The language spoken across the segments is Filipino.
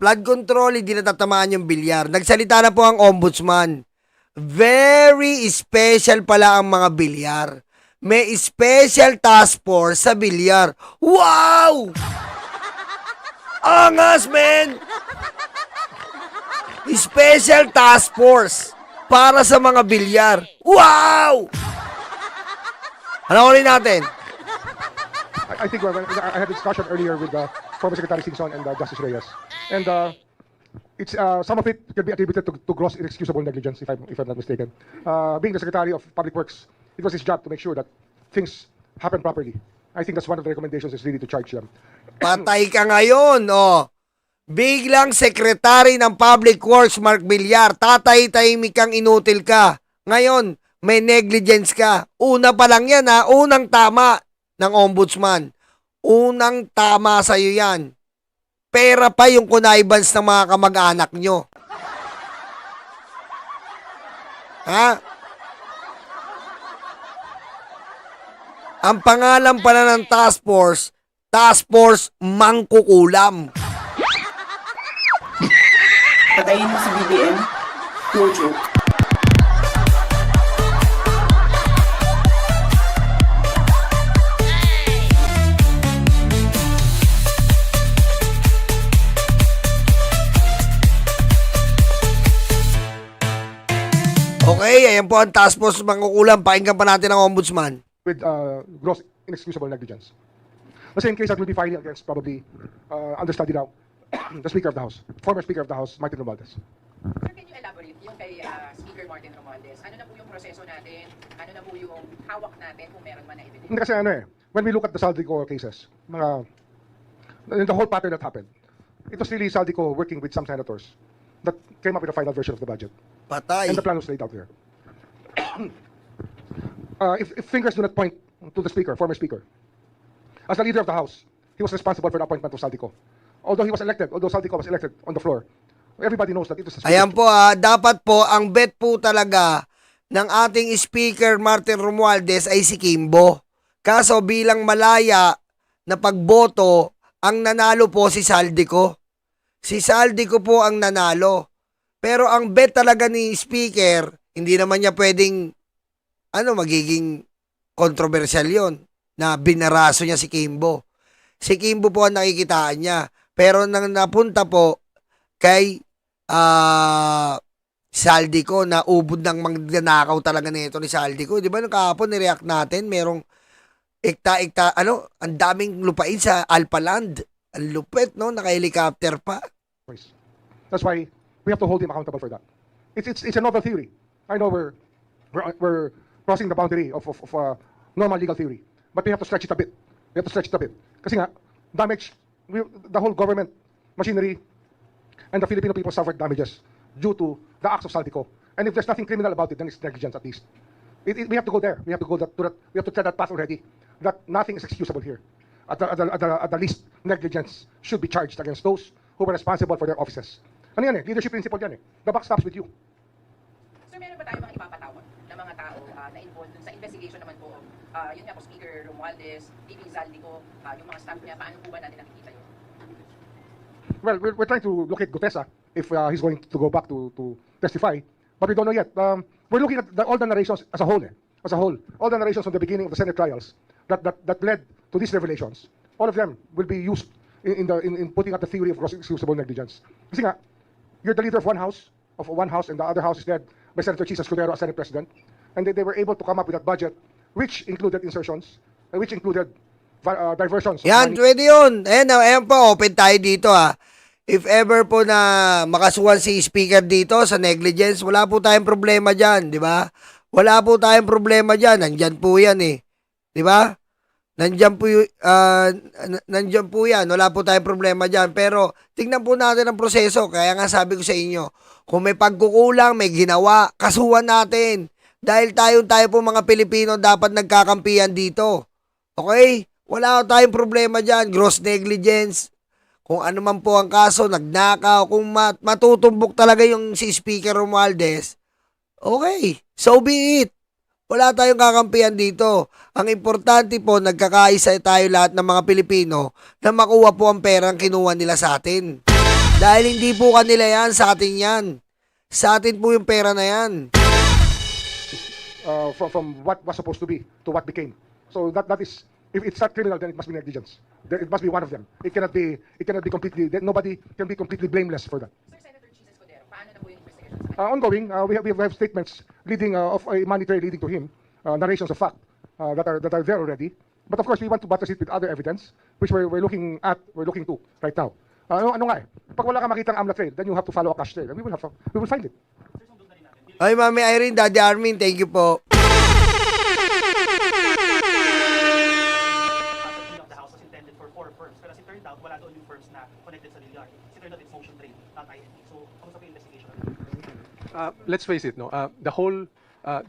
Flood control, hindi natatamaan yung bilyar. Nagsalita na po ang ombudsman. Very special pala ang mga bilyar. May special task force sa bilyar. Wow! Angas, men! Special task force para sa mga bilyar. Wow! Ano ulit natin? I think I had a discussion earlier with former Secretary Singson and Justice Reyes, and it's some of it can be attributed to gross inexcusable negligence, if I'm not mistaken. Being the Secretary of Public Works, it was his job to make sure that things happen properly. I think that's one of the recommendations is really to charge them. Patay ka ngayon, oh. Biglang Secretary ng Public Works, Mark Villar, tatay-tahimik kang inutil ka. Ngayon, may negligence ka. Una pa lang yan, ha? Unang tama ng ombudsman. Unang tama sa'yo yan. Pera pa yung connivance ng mga kamag-anak nyo. Ha? Ang pangalan pala ng task force Mangkukulam. Patayin mo si BBM. No joke. Okay, ayan po ang task force Mangkukulam. Pakinggan pa natin ang ombudsman. With gross inexcusable negligence. The same case that will be filing against probably understudy now, the Speaker of the House, former Speaker of the House, Martin Romualdez. Sir, can you elaborate yung kay Speaker Martin Romualdez? Ano na po yung proseso natin? Ano na po yung hawak natin kung meron man na evidence? Hindi kasi when we look at the Saldico cases, in the whole pattern that happened, it was really Saldico working with some senators that came up with a final version of the budget. Patay. And the plan was laid out there. If fingers do not point to the Speaker, former Speaker, as the leader of the House, he was responsible for the appointment of Saldico. Although Saldico was elected on the floor, everybody knows that it was a Ayan po dapat po, ang bet po talaga ng ating Speaker Martin Romualdez ay si Kimbo. Kaso bilang malaya na pagboto, ang nanalo po si Saldico. Si Saldico po ang nanalo. Pero ang bet talaga ni Speaker, hindi naman niya pwedeng, magiging kontrobersyal yon na binaraso niya si Kimbo. Si Kimbo po ang nakikitaan niya. Pero nang napunta po kay Saldico na ubod ng magnanakaw talaga nito ni Saldico. Di ba nung kahapon nireact natin, merong ang daming lupain sa Alpaland. Ang lupit, no? Naka-helicopter pa. That's why we have to hold him accountable for that. It's a novel theory. I know we're crossing the boundary of normal legal theory, but we have to stretch it a bit. Kasi nga, the whole government machinery and the Filipino people suffered damages due to the acts of Saldico. And if there's nothing criminal about it, then it's negligence at least. We have to go there. We have to tread that path already. That nothing is excusable here. At the least, negligence should be charged against those who were responsible for their offices. Ano yan leadership principle yan The buck stops with you. Sir, meron ba tayo mga ipapatawag na mga tao na involved dun sa investigation naman po? Yun nga po, Speaker Romualdez, VP Saldico, yung mga staff niya, paano po ba natin nakikita yun? Well, we're trying to locate Gutesa if he's going to go back to testify, but we don't know yet. We're looking at all the narrations as a whole. All the narrations from the beginning of the Senate trials that led to these revelations. All of them will be used in putting up the theory of gross excusable negligence. Kasi nga, you're the leader of one house, and the other house is led by Senator Chisa Escudero as Senate President, and they were able to come up with that budget, which included insertions, which included diversions. Yan, pwede yun. Ayan po, open tayo dito If ever po na makasuhan si Speaker dito sa negligence, wala po tayong problema dyan, di ba? Wala po tayong problema dyan. Nandyan po yan Di ba? Nandyan po yan. Wala po tayong problema dyan. Pero tingnan po natin ang proseso. Kaya nga sabi ko sa inyo, kung may pagkukulang, may ginawa, kasuhan natin. Dahil tayo po mga Pilipino dapat nagkakampihan dito. Okay? Wala tayong problema dyan. Gross negligence. Kung ano man po ang kaso, nagnakaw. Kung matutumbok talaga yung si Speaker Romualdez, okay. So be it. Wala tayong kakampihan dito. Ang importante po, nagkakaisa tayo lahat ng mga Pilipino na makuha po ang perang kinuha nila sa atin. Dahil hindi po kanila yan, sa atin yan. Sa atin po yung pera na yan. From what was supposed to be to what became. So that is, if it's not criminal, then it must be negligence. It must be one of them. It cannot be completely. Nobody can be completely blameless for that. Sir, Senator Jesus Codero, paano na po yung investigation sa kanya? Ongoing, we have statements leading of a money trail leading to him, narrations of fact that are there already. But of course, we want to buttress it with other evidence, which we're looking to right now. Ano nga eh? Pag wala ka makitang AMLA trail, then you have to follow a cash trail, and we will find it. Ay, Mami Irene, Daddy Armin, thank you po. Of the house was intended for 4 firms. Pero as it turned out, wala doon yung firms na connected sa Villar. As it turned out, it's Motion Trade, not INT. So, kamusta po yung investigation? Let's face it, no.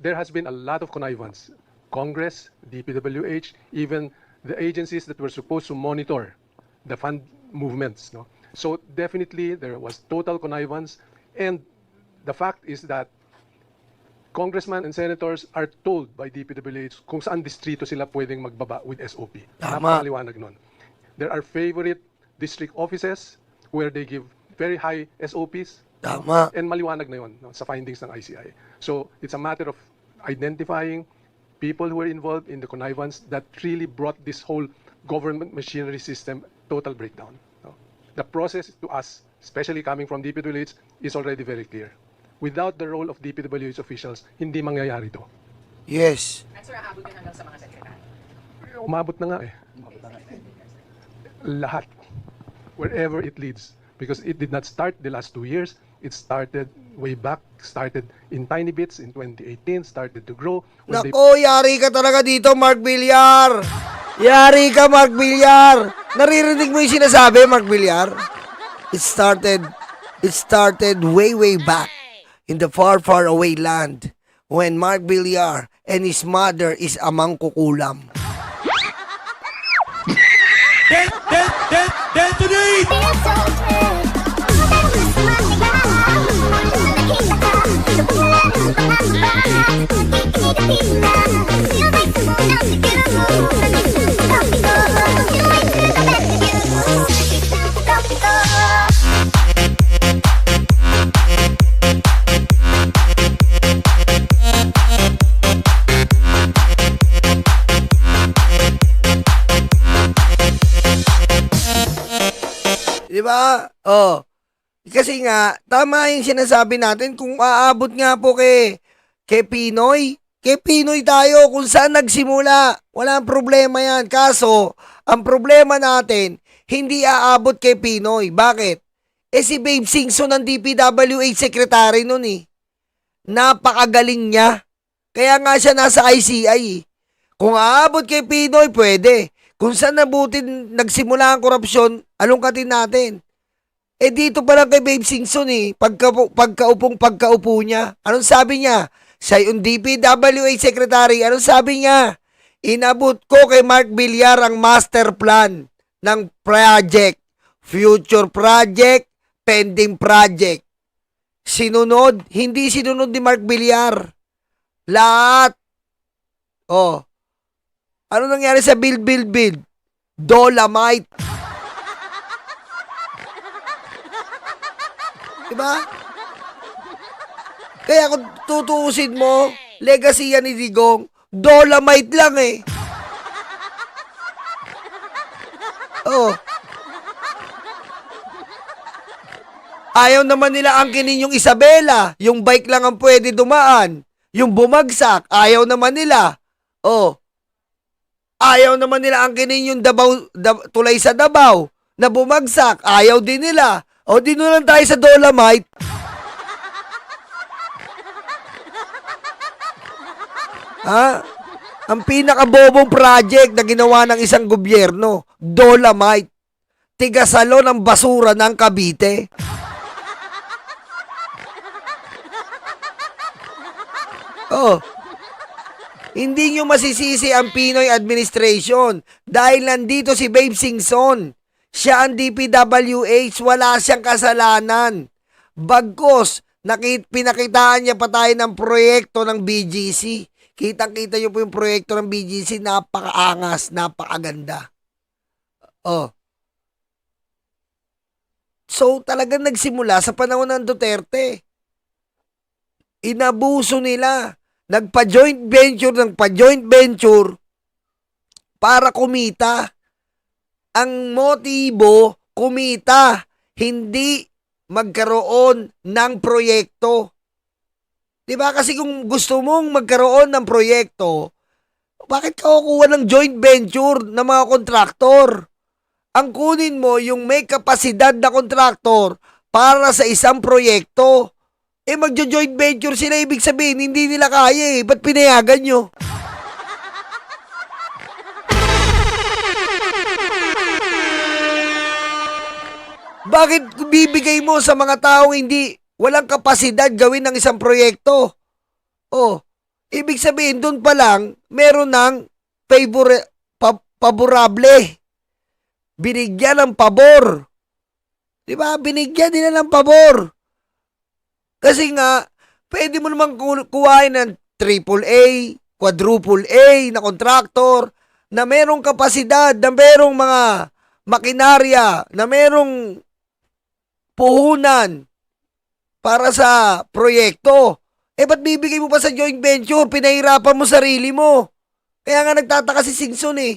There has been a lot of connivance. Congress, DPWH, even the agencies that were supposed to monitor the fund movements, no. So definitely there was total connivance, and the fact is that congressmen and senators are told by DPWH kung saan distrito sila pwedeng magbaba with SOP. Tama. Napakaliwanag nun. There are favorite district offices where they give very high SOPs. Tama. And maliwanag na yun, no, sa findings ng ICI. So it's a matter of identifying people who were involved in the connivance that really brought this whole government machinery system total breakdown. No. The process to us, especially coming from DPWH, is already very clear. Without the role of DPWH officials, hindi mangyayari to. Yes. At sir, aabot yun hanggang sa mga sekretary. Umabot na nga eh. Lahat. Wherever it leads. Because it did not start the last 2 years. It started way back, started in tiny bits in 2018, started to grow. When they- Nako, yari ka talaga dito, Mark Villar. Yari ka, Mark Villar. Naririnig mo yung sinasabi, Mark Villar? It started way, way back in the far, far away land when Mark Villar and his mother is amang kukulam. Di ba? Oh. Kasi nga, tama yung sinasabi natin, kung aabot nga po kay Pinoy tayo kung saan nagsimula. Walang problema yan. Kaso, ang problema natin, hindi aabot kay Pinoy. Bakit? Si Babe Singson ng DPWH secretary nun eh. Napakagaling niya. Kaya nga siya nasa ICI eh. Kung aabot kay Pinoy, pwede. Kung saan nabutin nagsimula ang korupsyon, alungkatin natin. Dito pa lang kay Babe Singson eh, pagkaupo niya. Anong sabi niya? Siya yung DPWH secretary. Anong sabi niya? Inabot ko kay Mark Villar ang master plan ng project. Future project, pending project. Sinunod? Hindi sinunod ni Mark Villar. Lahat. Oh. Ano nangyari sa build? Dolomite. Diba? Kaya kung tutuusin mo, legacy yan ni Digong, Dolomite lang eh. Oh. Ayaw naman nila angkinin yung Isabela, yung bike lang ang pwede dumaan. Yung bumagsak, ayaw naman nila. Oh. Ayaw naman nila angkinin yung tulay sa Davao na bumagsak, ayaw din nila. O, dito lang tayo sa Dolomite. Ha? Ang pinakabobong project na ginawa ng isang gobyerno, Dolomite. Tigasalo ng basura ng Cavite. Oh. Hindi nyo masisisi ang Pinoy administration dahil nandito si Babe Singson. Siya ang DPWH, wala siyang kasalanan. Bagkos, pinakitaan niya pa tayo ng proyekto ng BGC. Kitang-kita niyo po yung proyekto ng BGC, napakaangas, napakaganda. Oh. So talagang nagsimula sa panahon ng Duterte. Inabuso nila. Nagpa-joint venture para kumita. Ang motibo, kumita, hindi magkaroon ng proyekto. Diba? Kasi kung gusto mong magkaroon ng proyekto, bakit ka kukuha ng joint venture ng mga kontraktor? Ang kunin mo yung may kapasidad na kontraktor para sa isang proyekto. Magjo-joint venture sila, ibig sabihin, hindi nila kaya eh. Ba't pinayagan nyo? Bakit bibigay mo sa mga taong walang kapasidad gawin ng isang proyekto? Ibig sabihin, doon pa lang, meron ng paborable. Binigyan ng pabor. Diba? Binigyan nila ng pabor. Kasi nga, pwede mo naman kuhain ng AAA, quadruple A na kontraktor na merong kapasidad, na merong mga makinarya, na merong puhunan para sa proyekto. Ba't bibigay mo pa sa joint venture? Pinahirapan mo sarili mo. Kaya nga nagtataka si Singson eh.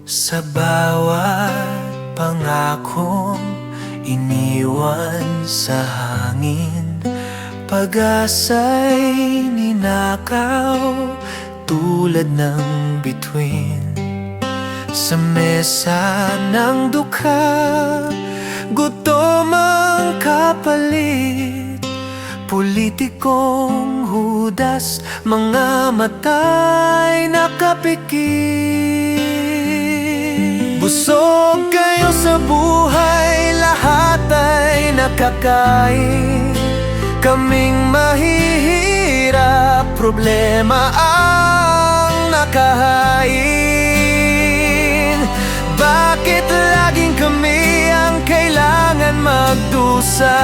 Sa bawat pangakong iniwan sa hangin, pag-asa'y ninakaw tulad ng bituin. Sa mesa ng dukha, gutom ang kapalit. Politikong hudas, mga matay nakapikit. Busog kayo sa buhay, lahat ay nakakain. Kaming mahihirap, problema ang nakahain. Bakit laging kami ang kailangan magdusa?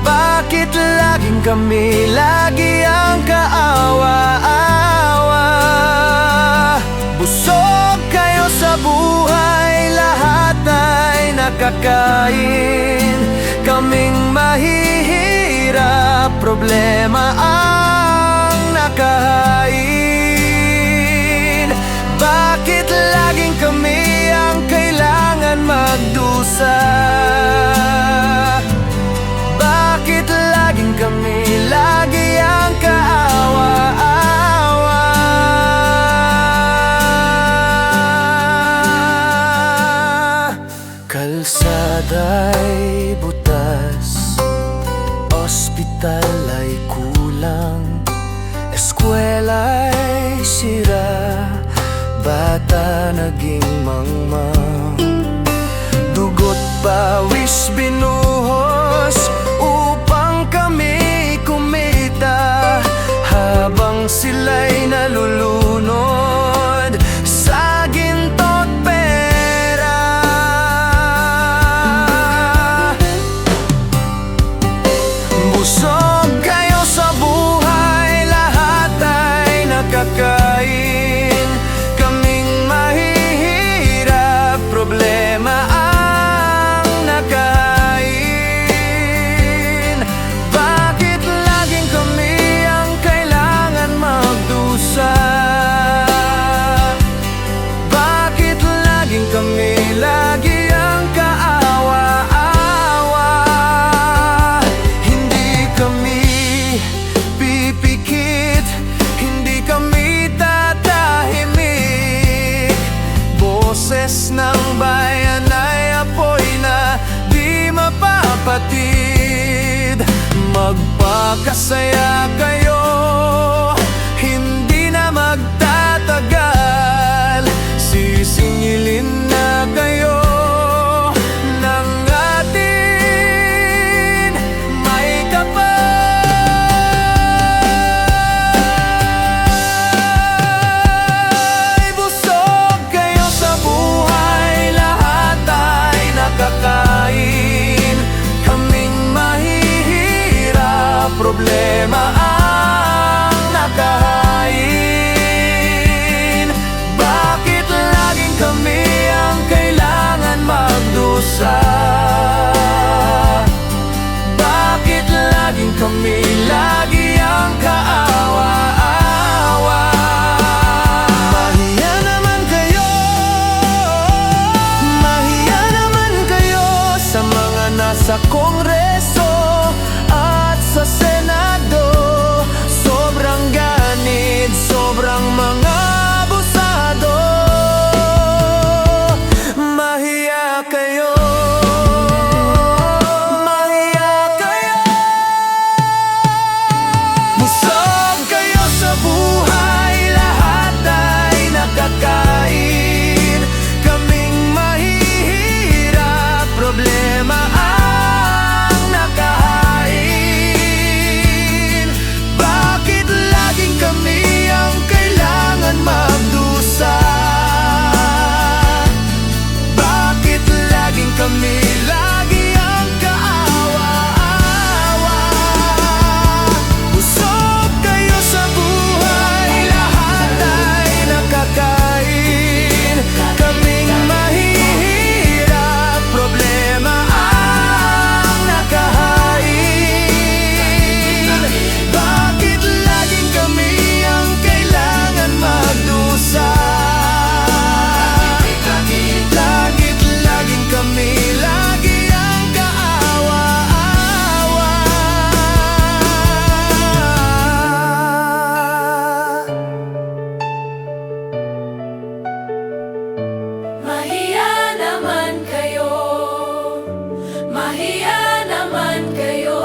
Bakit laging kami, lagi ang kaawa-awa? Busog kayo sa buhay, lahat ay nakakain. Kaming mahihirap, problema ang nakahain. Bakit laging kami ang kailangan magdusa? Bakit laging kami, lagi ang kaawa-awa? Kalsada'y butas, ospital ay kulang, eskwela'y sira, bata naging mangmang. Dugot pawis binuhos upang kami kumita, habang sila'y nalulunod sa ginto't pera. Busog kayo sa buhay, lahat ay nakakain. Kaming mahihirap, problema ang nakahain. Bakit laging kami ang kailangan magdusa? Bakit laging kami, lagi ang kaawa-awa? Hindi kami pipikit, hindi kami tatahimik. Boses ng bayan ay apoy na di mapapatid. Magpakasaya kayo, hindi na magtatagal. Sisingilin na kayo ng atin may kapal. Busog sa Kongreso at sa Senado. Sobrang ganid, sobrang mga abusado. Mahiya kayo, mahiya kayo. Busog kayo sa buhay, lahat ay nakakain. Kaming mahihirap, problema ang nakahain. Bakit laging kami ang kailangan magdusa? Bakit laging kami, lagi ang kaawa-awa? Busog kayo sa buhay, lahat ay nakakain. Kaming mahihirap, problema ang nakahain. Bakit laging kami ang kailangan magdusa? Lagit laging kami, lagi ang kaawa-awa. Mahiya naman kayo, mahiya naman kayo.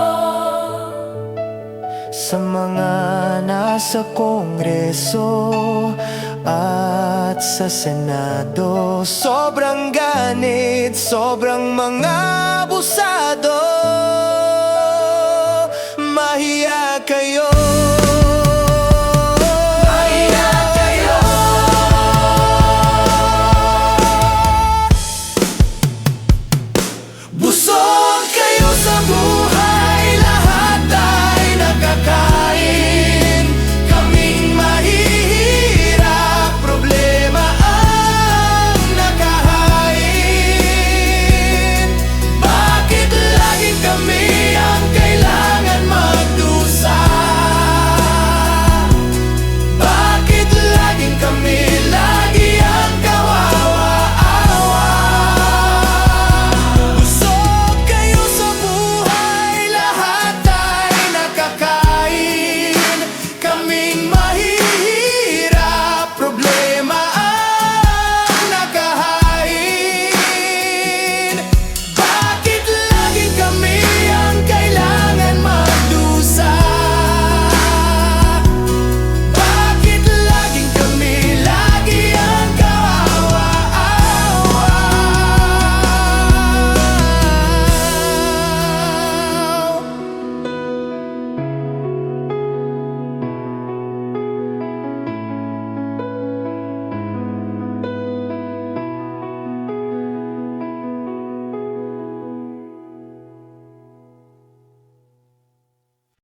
Sa mga nasa Kongreso at sa Senado, sobrang ganit, sobrang mga abusado.